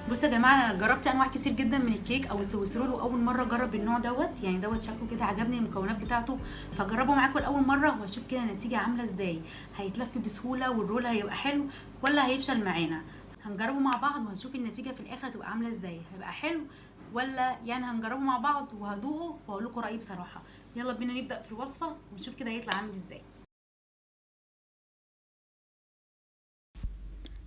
بصوا يا جماعه، انا جربت انواع كتير جدا من الكيك او السويس رول، واول مره اجرب النوع دوت. يعني دوت شكله كده عجبني المكونات بتاعته، فجربه معاكم لاول مره واشوف كده النتيجه عامله ازاي. هيتلف بسهوله والرول هيبقى حلو ولا هيفشل معانا؟ هنجربه مع بعض وهنشوف النتيجه في الاخر هتبقى عامله ازاي، هيبقى حلو ولا يعني. هنجربه مع بعض وهدوقه واقول لكم رايي بصراحه. يلا بينا نبدا في الوصفه ونشوف كده هيطلع عامل ازاي.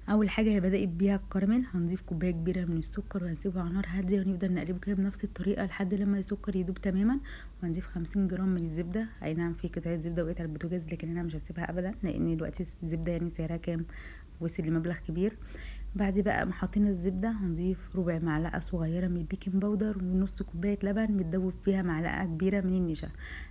اول حاجه بدات بيها الكراميل. هنضيف كوبايه كبيره من السكر وهنسيبه على نار هاديه ونفضل نقلبه كده بنفس الطريقه لحد لما السكر يدوب تماما. وهنضيف 50 جرام من الزبده. اي نعم في قطعه زبده وقعت على البوتاجاز، لكن انا مش هسيبها ابدا لان دلوقتي الزبده يعني سعرها كام، وصل لمبلغ كبير. بعد بقى ما حطينا الزبده هنضيف ربع معلقه صغيره من البيكنج باودر ونص كوبايه لبن متدوب فيها معلقه كبيره من النشا.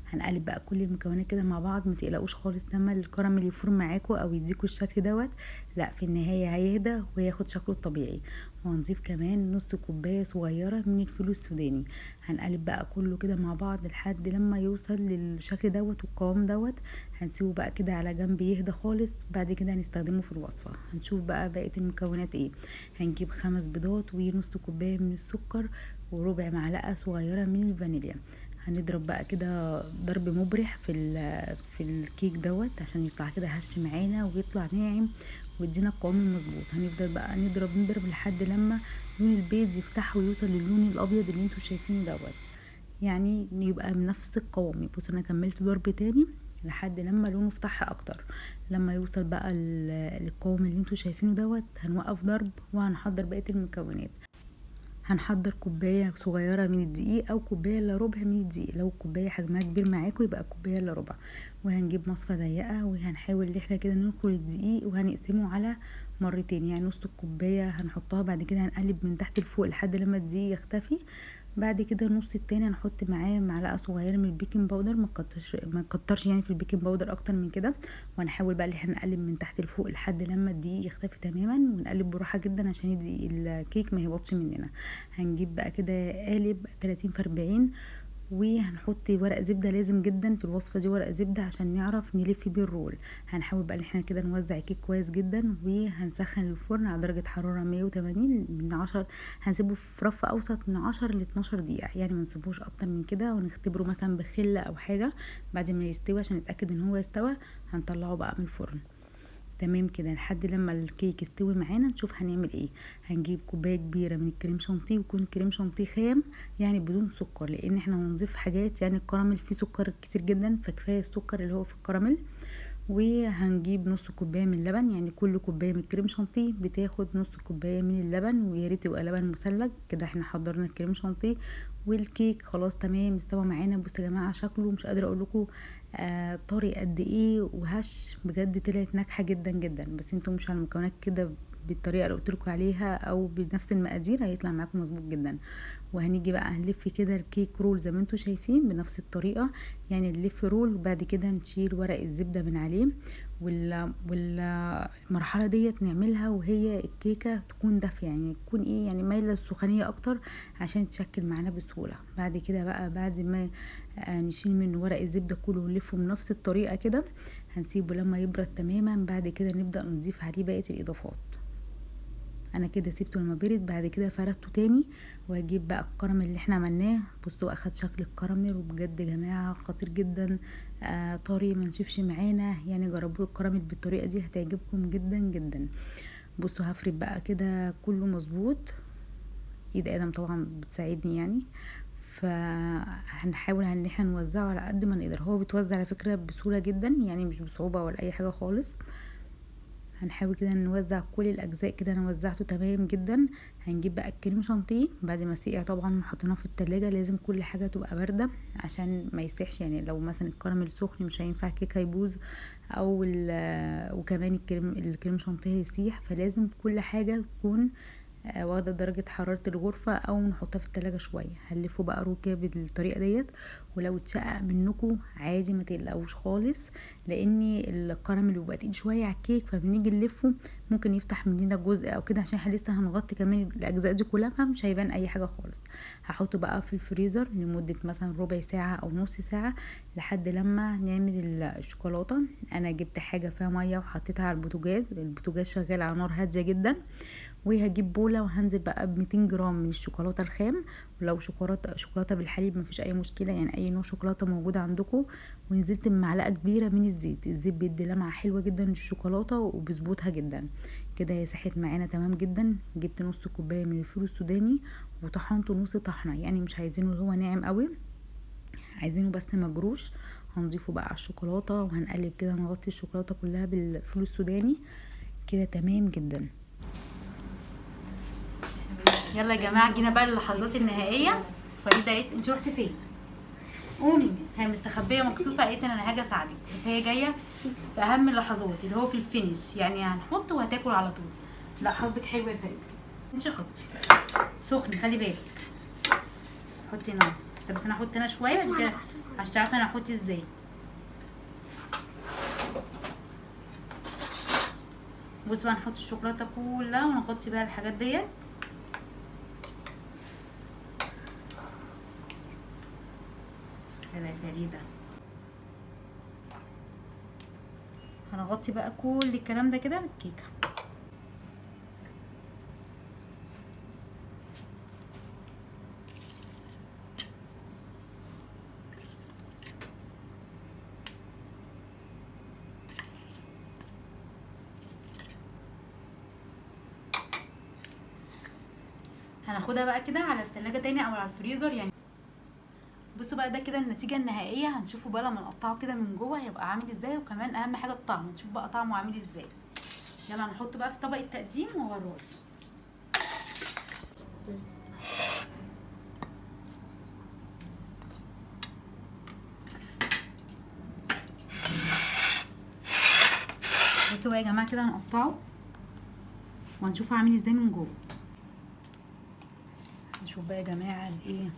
هنقلب بقى كل المكونات كده مع بعض. ما تقلقوش خالص لما الكراميل يفور معاكم او يديكوا الشكل دوت، لا في النهايه هيهدى وياخد شكله الطبيعي. وهنضيف كمان نص كوبايه صغيره من الفول السوداني. هنقلب بقى كله كده مع بعض لحد لما يوصل للشكل دوت والقوام دوت. هنسيبه بقى كده على جنب يهدى خالص، بعد كده هنستخدمه في الوصفه. هنشوف بقى بقيه المكونات ايه. هنجيب 5 بيضات ونص كوبايه من السكر وربع معلقه صغيره من الفانيليا. هنضرب بقى كده ضرب مبرح في الكيك دوت عشان يطلع كده هش معانا ويطلع ناعم ويدينا القوام المظبوط. هنفضل بقى نضرب لحد لما لون البيض يفتح ويوصل للون الابيض اللي انتوا شايفينه دوت، يعني يبقى بنفس القوام. بصوا انا كملت ضرب تاني لحد لما لونه فتح اكتر. لما يوصل بقى للقوام اللي انتوا شايفينه دوت هنوقف ضرب وهنحضر بقية المكونات. هنحضر كوبايه صغيره من الدقيق او كوبايه الا ربع من الدقيق. لو الكوبايه حجمها كبير معاكم يبقى كوبايه الا ربع. وهنجيب مصفى ضيقه وهنحاول ان احنا كده ننخل الدقيق وهنقسمه على مرتين، يعني نص الكوبايه هنحطها، بعد كده هنقلب من تحت لفوق لحد لما الدقيق يختفي. بعد كده النص التاني هنحط معاه معلقه صغيره من البيكنج باودر، ما نكترش يعني في البيكنج باودر اكتر من كده. وهنحاول بقى ان احنا نقلب من تحت لفوق لحد لما الدقيق يختفي تماما، ونقلب براحه جدا عشان الكيك ما يهبطش مننا. هنجيب بقى كده قالب 30 في 40 وهنحط ورق زبده. لازم جدا في الوصفه دي ورق زبده عشان نعرف نلف بيه الرول. هنحاول بقى ان احنا كده نوزع الكيك كويس جدا، وهنسخن الفرن على درجه حراره 180 من 10. هنسيبه في رف اوسط من 10 ل 12 دقيقه، يعني ما نسيبوش اكتر من كده، ونختبره مثلا بخله او حاجه بعد ما يستوي عشان نتاكد ان هو استوى. هنطلعه بقى من الفرن تمام كده لحد لما الكيك يستوي معانا. نشوف هنعمل ايه. هنجيب كوبايه كبيره من الكريم شانتيه، ويكون كريم شانتيه خام يعني بدون سكر، لان احنا هنضيف حاجات يعني الكراميل فيه سكر كتير جدا، فكفايه السكر اللي هو في الكراميل. وهنجيب نص كوبايه من اللبن، يعني كل كوبايه من الكريم شانتيه بتاخد نص كوبايه من اللبن، ويا ريت يبقى لبن مثلج كده. احنا حضرنا الكريم شانتيه والكيك خلاص تمام استوى معانا. بصوا يا جماعه شكله مش قادره اقول لكم طري قد ايه وهش بجد. طلعت ناجحه جدا جدا، بس انتوا مش على المكونات كده بالطريقه اللي قلت لكم عليها او بنفس المقادير هيطلع معاكم مظبوط جدا. وهنيجي بقى هنلف كده الكيك رول زي ما انتوا شايفين بنفس الطريقه، يعني نلف رول وبعد كده نشيل ورق الزبده من عليه. والمرحله ديت نعملها وهي الكيكه تكون دافيه، يعني تكون ايه يعني مايله للسخونيه اكتر عشان تشكل معانا بسهوله. بعد كده بقى بعد ما نشيل منه ورق الزبده كله ونلفه بنفس الطريقه كده. هنسيبه لما يبرد تماما، بعد كده نبدا نضيف عليه بقيه الاضافات. انا كده سيبته لما برد، بعد كده فردته تاني. وهجيب بقى الكراميل اللي احنا عملناه. بصوا اخد شكل الكراميل وبجد يا جماعه خطير جدا. طري ما نشفش معانا، يعني جربوا الكراميل بالطريقه دي هتعجبكم جدا جدا. بصوا هفرد بقى كده كله مظبوط. ايد ادم طبعا بتساعدني يعني. فهنحاول ان احنا نوزعه على قد ما نقدر. هو بيتوزع على فكره بسهوله جدا، يعني مش بصعوبه ولا اي حاجه خالص. هنحاول كده نوزع كل الاجزاء كده. انا وزعته تمام جدا. هنجيب بقى الكريم شانتيه بعد ما سقع طبعا وحطيناه في التلاجة. لازم كل حاجه تبقى بارده عشان ما يسيحش، يعني لو مثلا الكراميل سخن مش هينفع الكيك هيبوظ، او وكمان الكريم شانتيه هيسيح. فلازم كل حاجه تكون واخده درجه حراره الغرفه او نحطها في التلاجة شويه. هنلفه بقى روكه بالطريقه ديت. ولو اتشقق منكم عادي ما تقلقوش خالص، لان الكراميل بيبقى تقيل شويه على الكيك، فبنيجي نلفه ممكن يفتح مننا جزء او كده، عشان احنا لسه هنغطي كمان الاجزاء دي كلها فمش هيبان اي حاجه خالص. هحطه بقى في الفريزر لمده مثلا ربع ساعه او نص ساعه لحد لما نعمل الشوكولاته. انا جبت حاجه فيها ميه وحطيتها على البوتاجاز شغال على نار هاديه جدا. وهجيب بوله وهنزل بقى ب 200 جرام من الشوكولاته الخام، ولو شوكولاته بالحليب مفيش اي مشكله، يعني اي نوع شوكولاته موجود عندكم. ونزلت بمعلقه كبيره من الزيت بيدي لمعه حلوه جدا للشوكولاته وبيظبطها جدا. كده هي ساحت معانا تمام جدا. جبت نص كوبايه من الفول السوداني وطحنته نص طحنه، يعني مش عايزينه اللي هو ناعم قوي، عايزينه بس مجروش. هنضيفه بقى على الشوكولاته وهنقلب كده، نغطي الشوكولاته كلها بالفول السوداني كده تمام جدا. يلا يا جماعه جينا بقى للحظات النهائيه. فريده قالت انت رحتي فين؟ قومي، هي مستخبيه مكسوفه، قالت انا هاجي اساعدك، بس هي جايه في اهم اللحظات اللي هو في الفينش، يعني هنحط وهتاكل على طول. لا حظك حلو يا فريده، انت حطي سخن خلي بالك، حطي نار. طب بس انا هحط انا شويه عشان كده عشان تعرفي انا هحط ازاي. بصوا بقى نحط الشوكولاته كلها ونغطي بقى الحاجات ديت. كده يا فريده هنغطي بقى كل الكلام ده كده بالكيكه. هناخدها بقى كده على التلاجة تاني او على الفريزر يعني. بصوا بقى ده كده النتيجه النهائيه. هنشوفه بقى لما نقطعه كده من جوه هيبقى عامل ازاي، وكمان اهم حاجه الطعم، نشوف بقى طعمه عامل ازاي. يلا هنحطه بقى في طبق التقديم وهوريه. بصوا بقى يا جماعه كده هنقطعه وهنشوفه عامل ازاي من جوه. نشوف بقى يا جماعه الايه.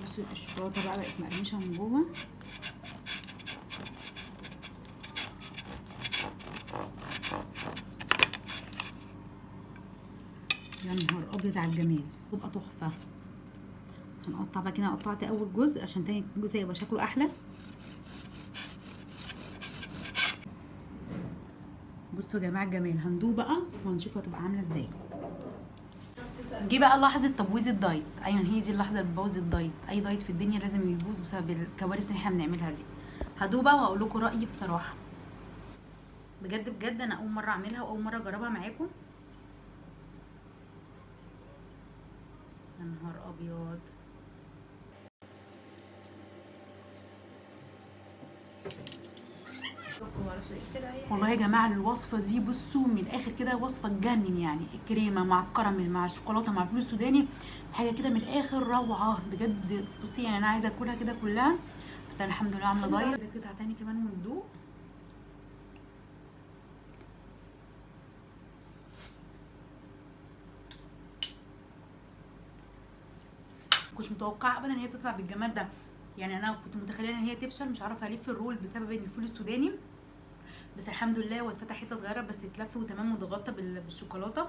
بصوا الشوكولاته بقى بقت مقرمشه من جوه. يا نهار ابيض على الجمال، تبقى تحفه. هنقطع بقى كده، قطعت اول جزء عشان تاني جزء يبقى شكله احلى. بصوا يا جماعه الجمال. هندوق بقى وهنشوف هتبقى عامله ازاي. جه بقى لحظه تبويظ الدايت. ايوه هي دي اللحظه اللي بتبوظ الدايت. اي دايت في الدنيا لازم يبوظ بسبب الكوارث اللي احنا بنعملها دي. هدوق بقى واقول لكم رايي بصراحه. بجد بجد انا اول مره اعملها واول مره اجربها معاكم. يا نهار ابيض. والله يا جماعه الوصفه دي بصوا من الاخر كده وصفه تجنن، يعني الكريمه مع الكراميل مع الشوكولاته مع الفول السوداني حاجه كده من الاخر روعه بجد. بصي يعني انا عايزه اكلها كده كلها، بس انا الحمد لله عامله دايت. قطعه تاني كمان وندوق. مكنتش متوقعه ابدا ان هي تطلع بالجمال ده، يعني انا كنت متخيله ان هي تفشل، مش عارفه الف الرول بسبب ان الفول السوداني، بس الحمد لله هو اتفتح حته صغيره بس اتلف وتمام واتغطى بالشوكولاته،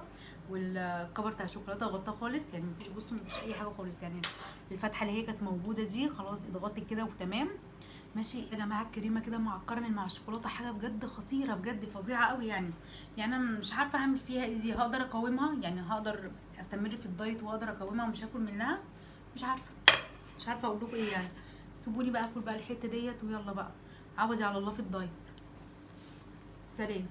والكفر بتاع الشوكولاته غطاه خالص، يعني مفيش بصوا مفيش اي حاجه خالص، يعني الفتحه اللي هي كانت موجوده دي خلاص اتغطت كده وتمام. ماشي يا جماعه الكريمه كده مع الكراميل مع الشوكولاته حاجه بجد خطيره بجد فظيعه قوي يعني انا مش عارفه اعمل فيها ايه دي. هقدر اقاومها يعني هقدر استمر في الدايت واقدر اقاومها ومش هاكل منها؟ مش عارفه اقول لكم ايه يعني. سيبوني بقى اكل بقى الحته ديت ويلا بقى عوضي على الله في الدايت. سلام.